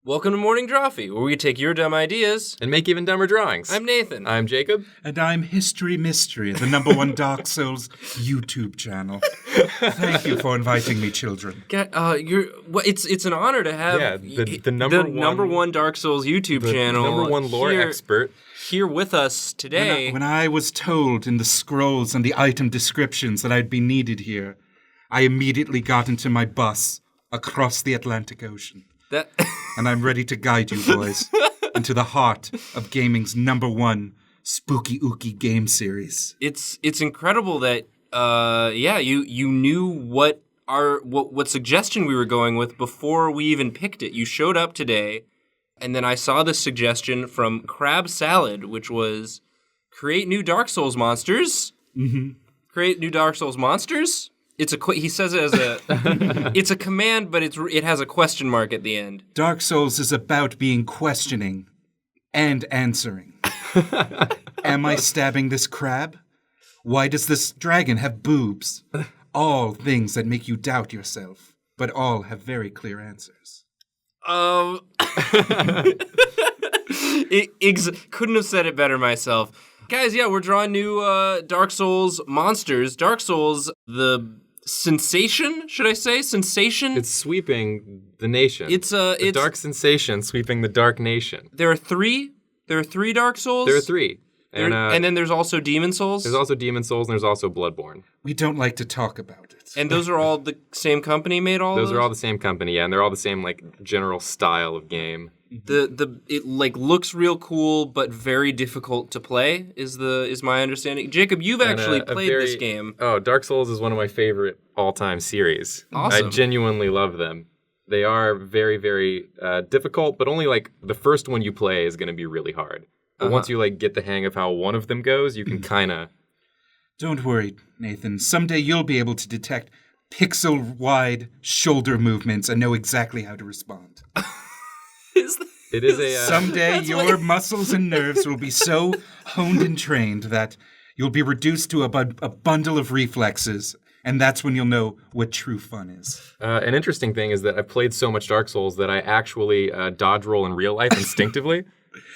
Welcome to Morning Drawfee, where we take your dumb ideas and make even dumber drawings. I'm Nathan. I'm Jacob. And I'm History Mystery, the #1 Dark Souls YouTube channel. Thank you for inviting me, children. It's an honor to have the number one Dark Souls YouTube channel, number one lore expert here with us today. When I was told in the scrolls and the item descriptions that I'd be needed here, I immediately got into my bus across the Atlantic Ocean. And I'm ready to guide you boys into the heart of gaming's #1 spooky ooky game series. It's incredible that you knew what suggestion we were going with before we even picked it. You showed up today, and then I saw this suggestion from Crab Salad, which was create new Dark Souls monsters. Mm-hmm. Create new Dark Souls monsters. He says it as it's a command, but it has a question mark at the end. Dark Souls is about being questioning and answering. Am I stabbing this crab? Why does this dragon have boobs? All things that make you doubt yourself, but all have very clear answers. Couldn't have said it better myself. Guys, we're drawing new Dark Souls monsters. Dark Souls, the sensation, should I say? Sensation? It's sweeping the nation. It's dark sensation sweeping the dark nation. There are three Dark Souls? There are three. And then there's also Demon Souls? There's also Demon Souls, and there's also Bloodborne. We don't like to talk about it. And those are all the same company made all those? Those are all the same company, and they're all the same, general style of game. It looks real cool, but very difficult to play is my understanding. Jacob, you've actually played this game. Oh, Dark Souls is one of my favorite all-time series. Awesome. I genuinely love them. They are very, very difficult, but only the first one you play is going to be really hard. But once you get the hang of how one of them goes, you can kind of... Don't worry, Nathan. Someday you'll be able to detect pixel-wide shoulder movements and know exactly how to respond. It is a... Someday your muscles and nerves will be so honed and trained that you'll be reduced to a bundle of reflexes, and that's when you'll know what true fun is. An interesting thing is that I've played so much Dark Souls that I actually dodge roll in real life instinctively.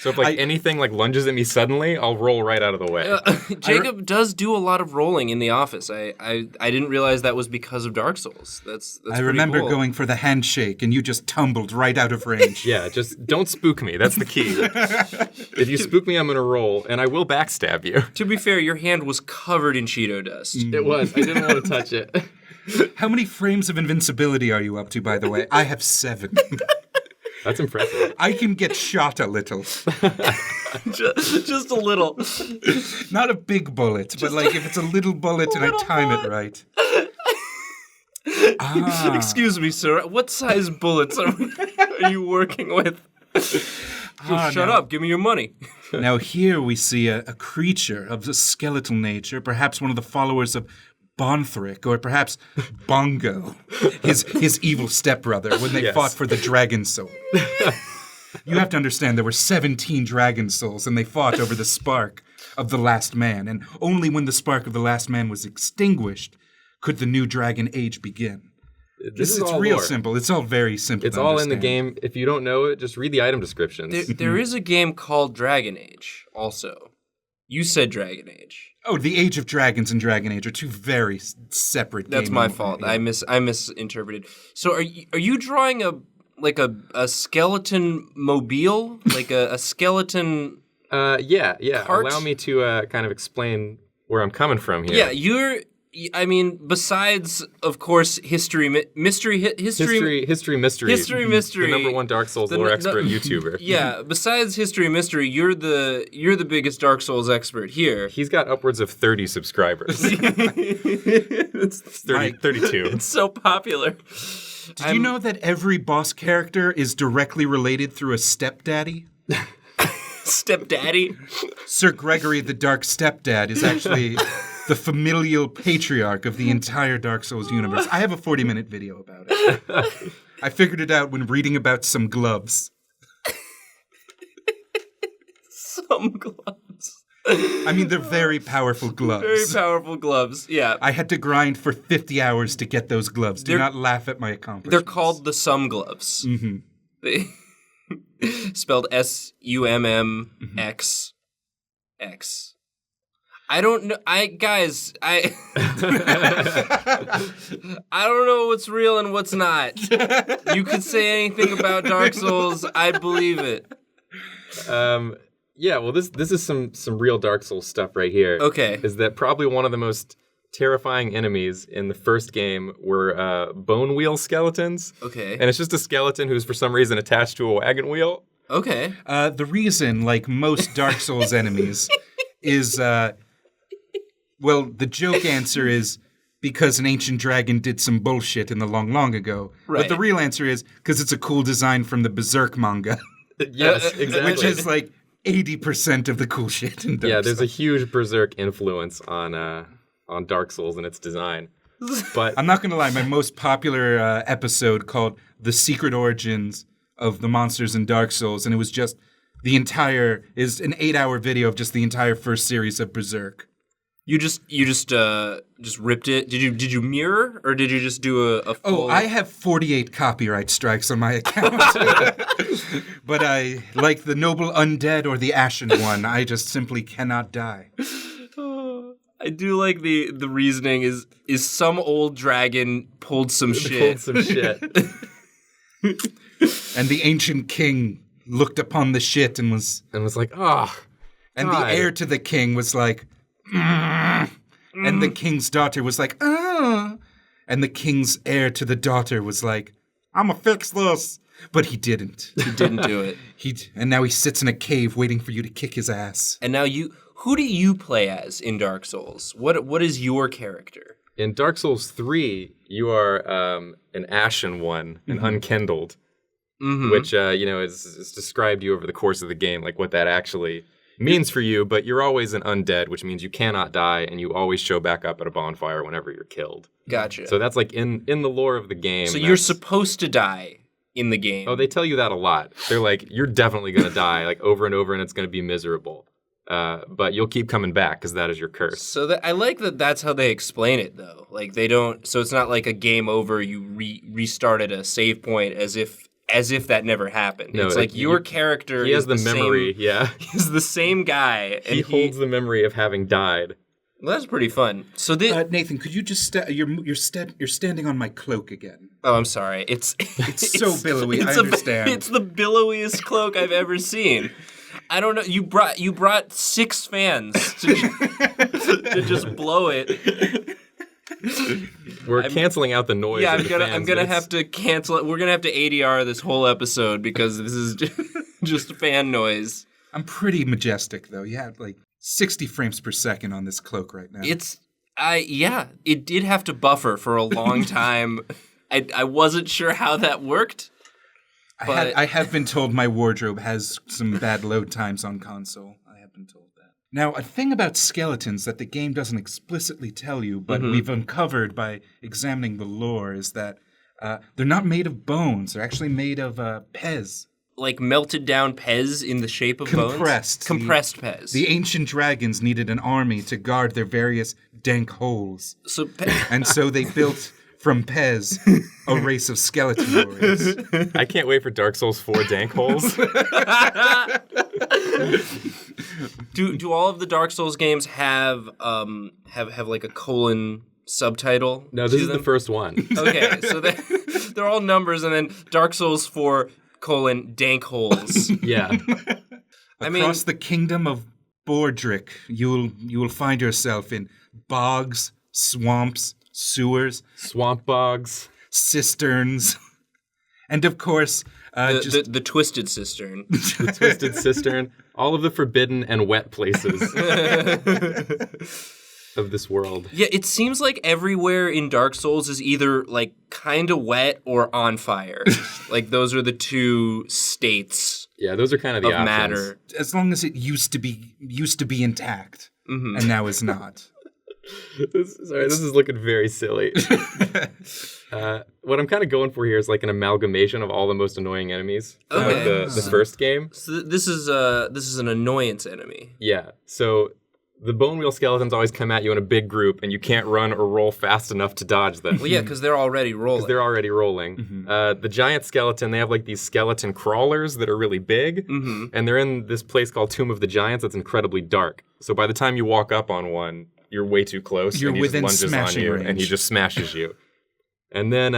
So if anything lunges at me suddenly, I'll roll right out of the way. Jacob does do a lot of rolling in the office. I didn't realize that was because of Dark Souls. That's I remember cool. going for the handshake, and you just tumbled right out of range. Yeah, just don't spook me. That's the key. If you spook me, I'm going to roll, and I will backstab you. To be fair, your hand was covered in Cheeto dust. It was. I didn't want to touch it. How many frames of invincibility are you up to, by the way? I have 7. That's impressive. I can get shot a little. Just a little. Not a big bullet, but if it's a little bullet and I time it right. Excuse me, sir. What size bullets are you working with? Shut up. Give me your money. Now here we see a creature of the skeletal nature, perhaps one of the followers of Bonthric, or perhaps Bongo, his evil stepbrother, when they fought for the Dragon Soul. You have to understand there were 17 Dragon Souls, and they fought over the spark of the last man, and only when the spark of the last man was extinguished could the new Dragon Age begin. It's real lore. Simple. It's all very simple. It's all in the game. If you don't know it, just read the item descriptions. There is a game called Dragon Age, also. You said Dragon Age. Oh, the Age of Dragons and Dragon Age are two very separate games. That's my fault. Yeah. I misinterpreted. So are you drawing a skeleton mobile? A skeleton Yeah. cart? Allow me to kind of explain where I'm coming from here. Yeah, besides, of course, History Mystery. History Mystery. The #1 Dark Souls lore expert YouTuber. Yeah, besides History Mystery, you're the biggest Dark Souls expert here. He's got upwards of 30 subscribers. It's 32. It's so popular. Did you know that every boss character is directly related through a stepdaddy? Stepdaddy? Sir Gregory the Dark Stepdad is actually the familial patriarch of the entire Dark Souls universe. I have a 40-minute video about it. I figured it out when reading about some gloves. Some gloves. I mean, they're very powerful gloves. Very powerful gloves, yeah. I had to grind for 50 hours to get those gloves. Do not laugh at my accomplishments. They're called the Sum Gloves. Mm-hmm. Spelled SUMMX. I don't know. I don't know what's real and what's not. You could say anything about Dark Souls. I believe it. Yeah, well, this is some real Dark Souls stuff right here. Okay. Is that probably one of the most terrifying enemies in the first game were bone wheel skeletons. Okay. And it's just a skeleton who's for some reason attached to a wagon wheel. Okay. The reason, like most Dark Souls enemies, is, well, the joke answer is because an ancient dragon did some bullshit in the long ago. Right. But the real answer is because it's a cool design from the Berserk manga. Yes, exactly. Which is like 80% of the cool shit in Dark Souls. Yeah, there's a huge Berserk influence on Dark Souls and its design. But I'm not going to lie, my most popular episode called The Secret Origins of the Monsters in Dark Souls, and it was just is an 8-hour video of just the entire first series of Berserk. You just ripped it. Did you mirror or did you just do a full... Oh, I have 48 copyright strikes on my account. But I, like the Noble Undead or the Ashen One, I just simply cannot die. I do like the reasoning is some old dragon pulled some shit. And the ancient king looked upon the shit and was like, oh. And the heir to the king was like, and the king's daughter was like, and the king's heir to the daughter was like, I'ma fix this. But he didn't. He didn't do it. And now he sits in a cave waiting for you to kick his ass. And now who do you play as in Dark Souls? What is your character? In Dark Souls 3, you are an Ashen One, an Unkindled, which, is described to you over the course of the game, like what that actually means for you, but you're always an undead, which means you cannot die, and you always show back up at a bonfire whenever you're killed. Gotcha. So that's like in the lore of the game. So you're supposed to die in the game. Oh, they tell you that a lot. They're like, you're definitely going to die, like over and over, and it's going to be miserable. But you'll keep coming back because that is your curse. So I like that that's how they explain it, though. Like, they don't... So it's not like a game over, you restart at a save point as if that never happened. No, it's like your character he has the memory, yeah. He's the same guy. And he holds the memory of having died. Well, that's pretty fun. So Nathan, could you just... you're standing on my cloak again. Oh, I'm sorry. It's so billowy, I understand. It's the billowiest cloak I've ever seen. I don't know. You brought 6 fans to just blow it. We're canceling out the noise. Yeah, of I'm gonna have to cancel it. We're gonna have to ADR this whole episode because this is just fan noise. I'm pretty majestic though. You have like 60 frames per second on this cloak right now. It did have to buffer for a long time. I wasn't sure how that worked. I have been told my wardrobe has some bad load times on console. I have been told that. Now, a thing about skeletons that the game doesn't explicitly tell you, but we've uncovered by examining the lore, is that they're not made of bones. They're actually made of Pez. Like melted down Pez in the shape of bones? Compressed Pez. The ancient dragons needed an army to guard their various dank holes. And so they built... from Pez, a race of skeleton warriors. I can't wait for Dark Souls 4 dank holes. Do all of the Dark Souls games have like a colon subtitle? No, this is the first one. Okay, so they're all numbers, and then Dark Souls 4 : dank holes. Yeah. Across the kingdom of Bordrick, you will find yourself in bogs, swamps, sewers, swamp bogs, cisterns, and of course, the twisted cistern. The twisted cistern, all of the forbidden and wet places of this world. Yeah, it seems like everywhere in Dark Souls is either like kind of wet or on fire. Like those are the two states. Yeah, those are kind of the options. Matter. As long as it used to be intact, and now is not. This is looking very silly. What I'm kind of going for here is like an amalgamation of all the most annoying enemies from the first game. So this is an annoyance enemy. Yeah. So the bone wheel skeletons always come at you in a big group, and you can't run or roll fast enough to dodge them. Well, yeah, because they're already rolling. The giant skeleton, they have like these skeleton crawlers that are really big, and they're in this place called Tomb of the Giants that's incredibly dark. So by the time you walk up on one, you're way too close. You're and he within just lunges smashing on you, range. and he just smashes you. And then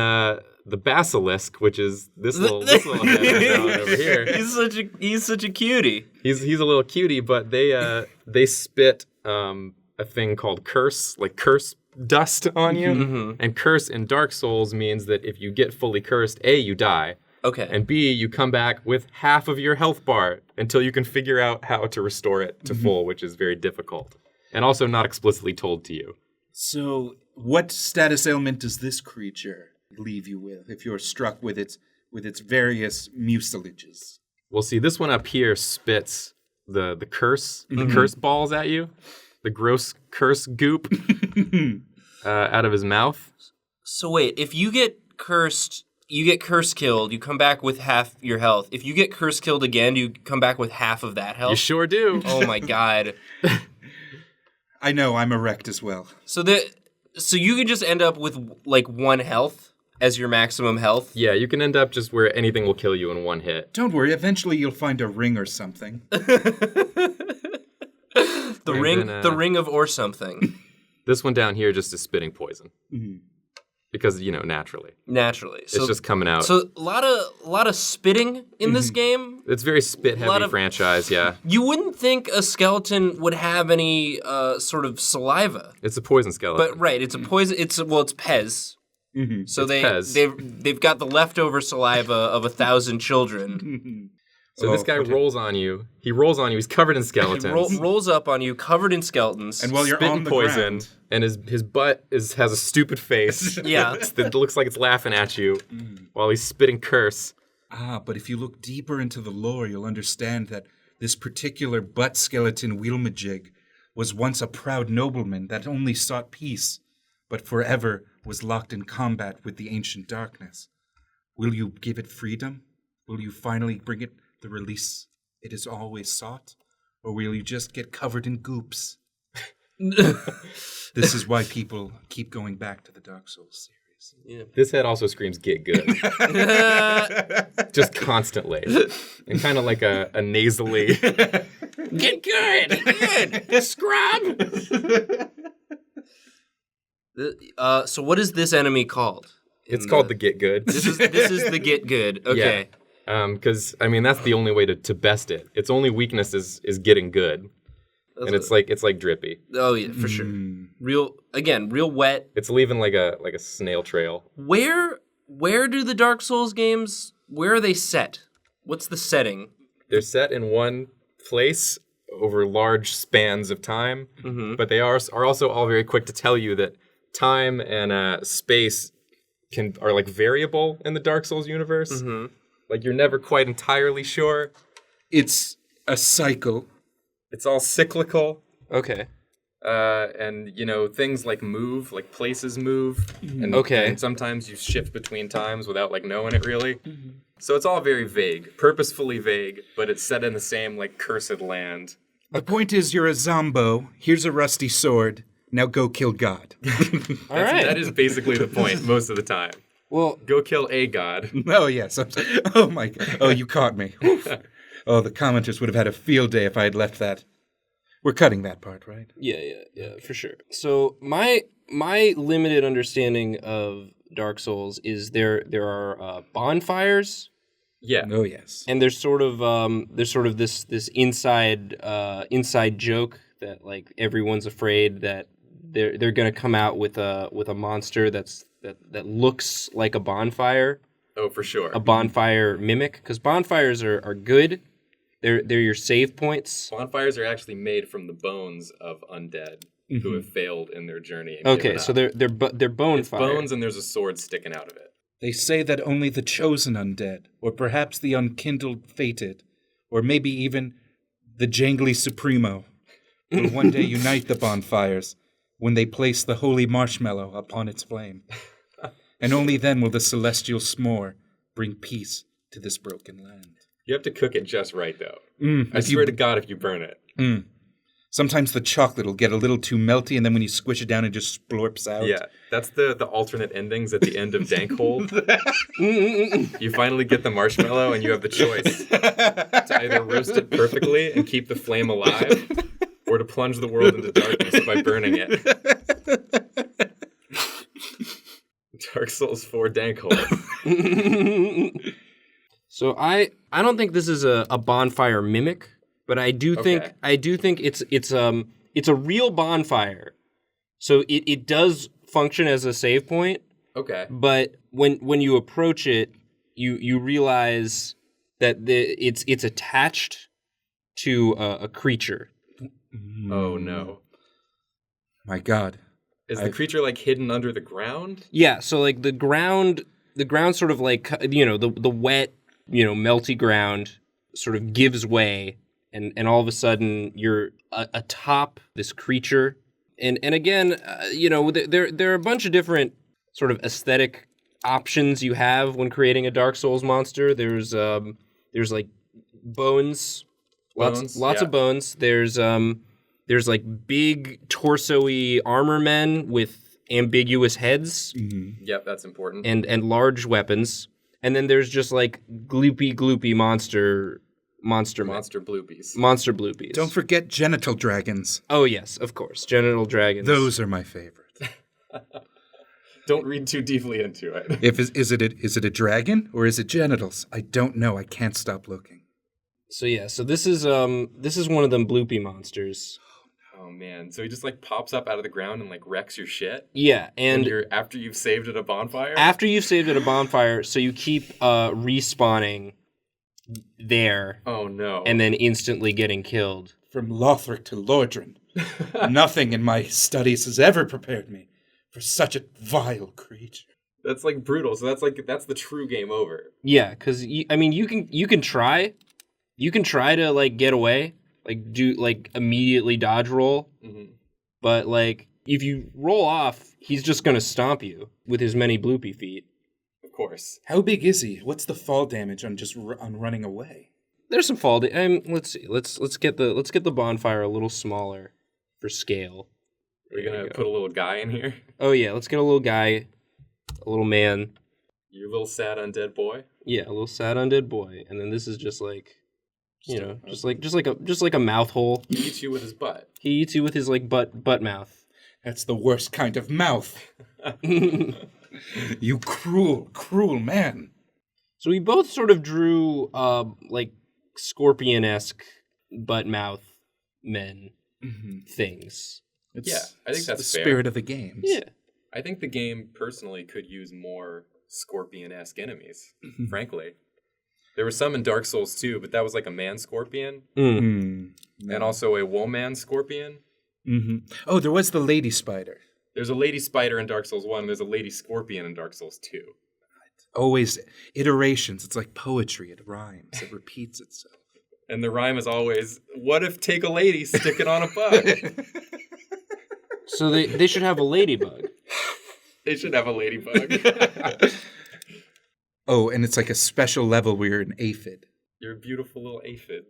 the Basilisk, which is this little head over here. He's such a cutie. He's a little cutie, but they spit a thing called curse, like curse dust on you. And curse in Dark Souls means that if you get fully cursed, A, you die. Okay. And B, you come back with half of your health bar until you can figure out how to restore it to full, which is very difficult. And also not explicitly told to you. So, what status ailment does this creature leave you with if you're struck with its various mucilages? Well, see, this one up here spits the curse balls at you, the gross curse goop out of his mouth. So wait, if you get cursed, you get curse killed, you come back with half your health. If you get curse killed again, you come back with half of that health? You sure do. Oh my god. I know, I'm erect as well. So you can just end up with like 1 health as your maximum health? Yeah, you can end up just where anything will kill you in 1 hit. Don't worry, eventually you'll find a ring or something. The ring of or something. This one down here just is spitting poison. Because, naturally. Naturally. It's just coming out. So a lot of spitting in this game. It's very spit-heavy franchise, yeah. You wouldn't think a skeleton would have any sort of saliva. It's a poison skeleton. But right, it's a poison. It's Pez. So Pez. they've got the leftover saliva of 1,000 children. So this guy rolls on you. He rolls on you. He's covered in skeletons. Rolls up on you, covered in skeletons. And while you're spitting on the poison, ground, and his butt has a stupid face. Yeah. That looks like it's laughing at you while he's spitting curse. but if you look deeper into the lore, you'll understand that this particular butt skeleton wheelmajig was once a proud nobleman that only sought peace, but forever was locked in combat with the ancient darkness. Will you give it freedom? Will you finally bring it the release it has always sought? Or will you just get covered in goops? This is why people keep going back to the Dark Souls series. Yeah. This head also screams, "Get good." Just constantly. And kind of like a nasally, "Get good! Get good! Scrub!" So what is this enemy called? It's called the Get Good. This is the Get Good. Okay. Because, that's the only way to best it. Its only weakness is getting good. And it's like drippy. Oh yeah, for sure. Real wet. It's leaving like a snail trail. Where do the Dark Souls games, where are they set? What's the setting? They're set in one place over large spans of time, but they are also all very quick to tell you that time and space are like variable in the Dark Souls universe. Like you're never quite entirely sure. It's a cycle. It's all cyclical. Okay. And, things like move, like places move. And, and sometimes you shift between times without, knowing it really. So it's all very vague, purposefully vague, but it's set in the same, cursed land. The point is you're a zombo. Here's a rusty sword. Now go kill God. All right. That is basically the point most of the time. Well, go kill a god. Oh, yes. Oh, my God. Oh, you caught me. Oh, the commenters would have had a field day if I had left that. We're cutting that part, right? Yeah, for sure. So my limited understanding of Dark Souls is there are bonfires. Yeah. Oh, yes. And there's sort of this inside joke that everyone's afraid that they're gonna come out with a monster that looks like a bonfire. Oh, for sure. A bonfire mimic, because bonfires are good. They're your save points. Bonfires are actually made from the bones of undead who have failed in their journey. And okay, so they're bone fire. Bones, and there's a sword sticking out of it. They say that only the chosen undead, or perhaps the unkindled fated, or maybe even the jangly supremo, will one day unite the bonfires when they place the holy marshmallow upon its flame. And only then will the celestial s'more bring peace to this broken land. You have to cook it just right, though. I swear to God if you burn it. Sometimes the chocolate will get a little too melty, and then when you squish it down, it just splorps out. Yeah, that's the alternate endings at the end of Dankhold. You finally get the marshmallow, and you have the choice to either roast it perfectly and keep the flame alive, or to plunge the world into darkness by burning it. Dark Souls 4 Dankhold. So I don't think this is a bonfire mimic, but I do think it's a real bonfire. So it does function as a save point. Okay. But when you approach it, you realize that it's attached to a creature. Oh no. My God. Is the creature like hidden under the ground? Yeah, so like the ground sort of like, the wet, melty ground sort of gives way, and all of a sudden you're atop this creature. And again, there are a bunch of different sort of aesthetic options you have when creating a Dark Souls monster. There's like bones, lots of bones. There's like big torso-y armor men with ambiguous heads. Mm-hmm. Yep, that's important. And large weapons. And then there's just like gloopy monster bloopies. Monster bloopies. Don't forget genital dragons. Oh yes, of course. Genital dragons. Those are my favorite. Don't read too deeply into it. Is it a dragon or is it genitals? I don't know. I can't stop looking. So this is one of them bloopy monsters. Oh man, so he just like pops up out of the ground and like wrecks your shit? Yeah, and after you've saved at a bonfire? After you've saved at a bonfire, so you keep respawning there. Oh no. And then instantly getting killed. From Lothric to Lordran, nothing in my studies has ever prepared me for such a vile creature. That's like brutal. So that's the true game over. Yeah, because you can try to like get away. Like do like immediately dodge roll, but like if you roll off, he's just gonna stomp you with his many bloopy feet. Of course. How big is he? What's the fall damage on just on running away? There's some fall. Let's see. Let's get the bonfire a little smaller for scale. Are we gonna put a little guy in here? Oh yeah, let's get a little guy, a little man. Your little sad undead boy. Yeah, a little sad undead boy, and then this is just like. Just like a mouth hole. He eats you with his butt. He eats you with his like butt mouth. That's the worst kind of mouth. You cruel man. So we both sort of drew like scorpion-esque butt mouth men things. I think that's the fair. Spirit of the games. Yeah. I think the game personally could use more scorpion-esque enemies, frankly. There were some in Dark Souls 2, but that was like a man scorpion. And also a woman scorpion. Oh, there was the lady spider. There's a lady spider in Dark Souls 1, and there's a lady scorpion in Dark Souls 2. Always iterations. It's like poetry. It rhymes. It repeats itself. And the rhyme is always, what if take a lady, stick it on a bug? So they should have a ladybug. They should have a ladybug. Oh, and it's like a special level where you're an aphid. You're a beautiful little aphid.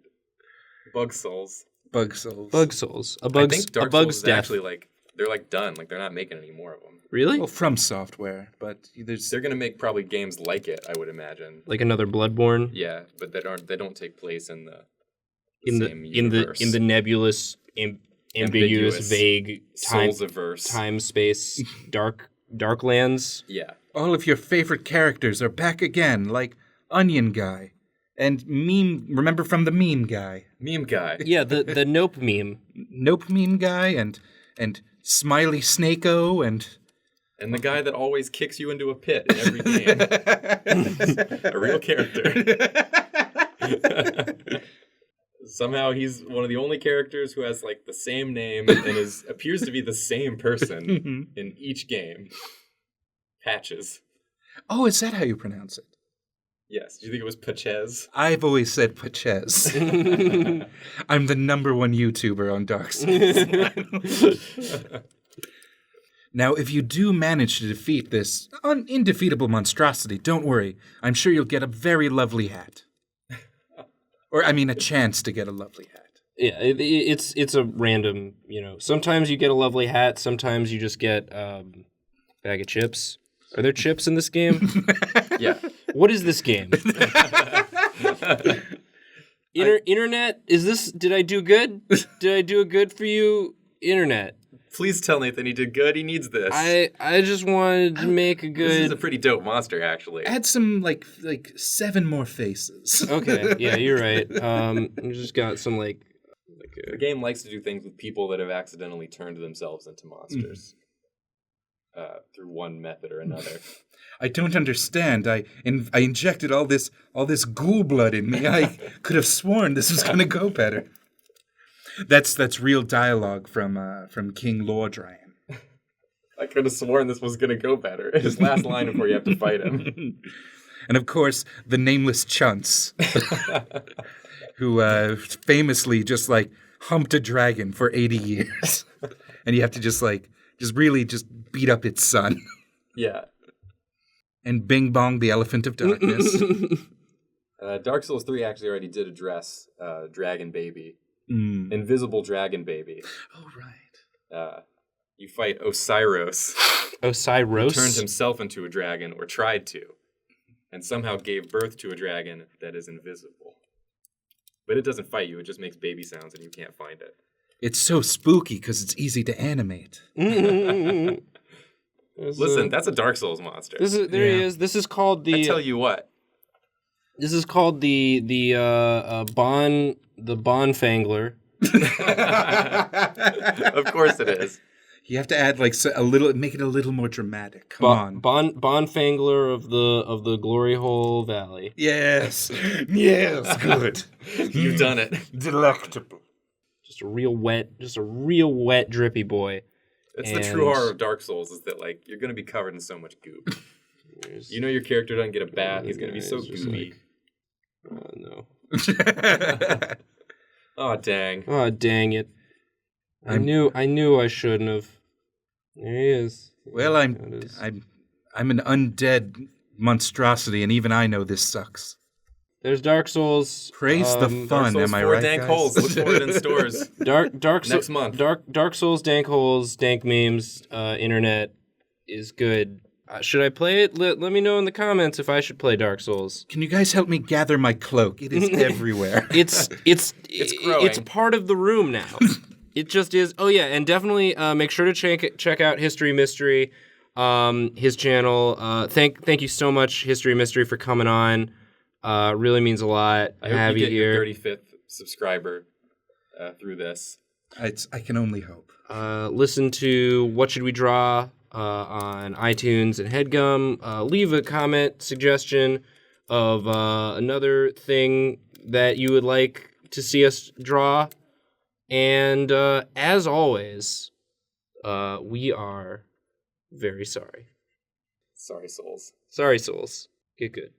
Bug souls. Bug souls. Bug souls. I think Dark Souls is actually like, they're like done. Like they're not making any more of them. Really? Well, from software, but they're gonna make probably games like it, I would imagine. Like another Bloodborne? Yeah, but they don't take place in the same universe. in the nebulous, ambiguous, vague time space, dark lands. Yeah. All of your favorite characters are back again, like Onion Guy and Meme. Remember from the Meme Guy? Meme Guy. Yeah, the Nope meme. Nope Meme Guy and Smiley Snake-O and the guy that always kicks you into a pit in every game. A real character. Somehow he's one of the only characters who has like the same name and appears to be the same person in each game. Patches. Oh, is that how you pronounce it? Yes. Do you think it was Patches? I've always said Patches. I'm the #1 YouTuber on Dark Souls. Now, if you do manage to defeat this indefeatable monstrosity, don't worry. I'm sure you'll get a very lovely hat. Or, I mean, a chance to get a lovely hat. Yeah, it's a random, sometimes you get a lovely hat, sometimes you just get a bag of chips. Are there chips in this game? Yeah. What is this game? Internet, did I do good? Did I do a good for you, Internet? Please tell Nathan he did good. He needs this. I just wanted to make a good... This is a pretty dope monster, actually. Add some, like 7 more faces. Okay, yeah, you're right. You just got some, The game likes to do things with people that have accidentally turned themselves into monsters. Through one method or another. I don't understand. I injected all this ghoul blood in me. I could have sworn this was going to go better. That's real dialogue from King Lordran. I could have sworn this was going to go better. His last line before you have to fight him. And of course, the nameless Chunts, who famously just humped a dragon for 80 years, and you have to just really beat up its son. Yeah. And Bing Bong, the Elephant of Darkness. Dark Souls 3 actually already did address Dragon Baby. Invisible Dragon Baby. Oh, right. You fight Osiros. Osiros? Who turned himself into a dragon, or tried to, and somehow gave birth to a dragon that is invisible. But it doesn't fight you, it just makes baby sounds and you can't find it. It's so spooky because it's easy to animate. Listen, that's a Dark Souls monster. He is. This is called the... I tell you what. This is called the Bonfangler. Of course it is. You have to add a little, make it a little more dramatic. Come on, Bonfangler of the Glory Hole Valley. Yes, yes, good. You've done it. Delectable. Just a real wet, drippy boy. That's the true horror of Dark Souls, is that you're gonna be covered in so much goop. You know your character doesn't get a bath; he's gonna be so goopy. No. Oh dang! Oh dang it! I knew I shouldn't have. There he is. Well, I'm an undead monstrosity, and even I know this sucks. There's Dark Souls. Praise the fun, am I right, dank guys? holes. Look for it in stores. Next month. Dark Souls, dank holes, dank memes. Internet is good. Should I play it? Let me know in the comments if I should play Dark Souls. Can you guys help me gather my cloak? It is everywhere. It's growing. It's part of the room now. It just is. Oh yeah, and definitely make sure to check out History Mystery, his channel. Thank you so much, History Mystery, for coming on. Really means a lot. I hope have you get here. your 35th subscriber through this. I can only hope. Listen to What Should We Draw on iTunes and HeadGum. Leave a comment suggestion of another thing that you would like to see us draw. And as always, we are very sorry. Sorry, souls. Sorry, souls. Get good.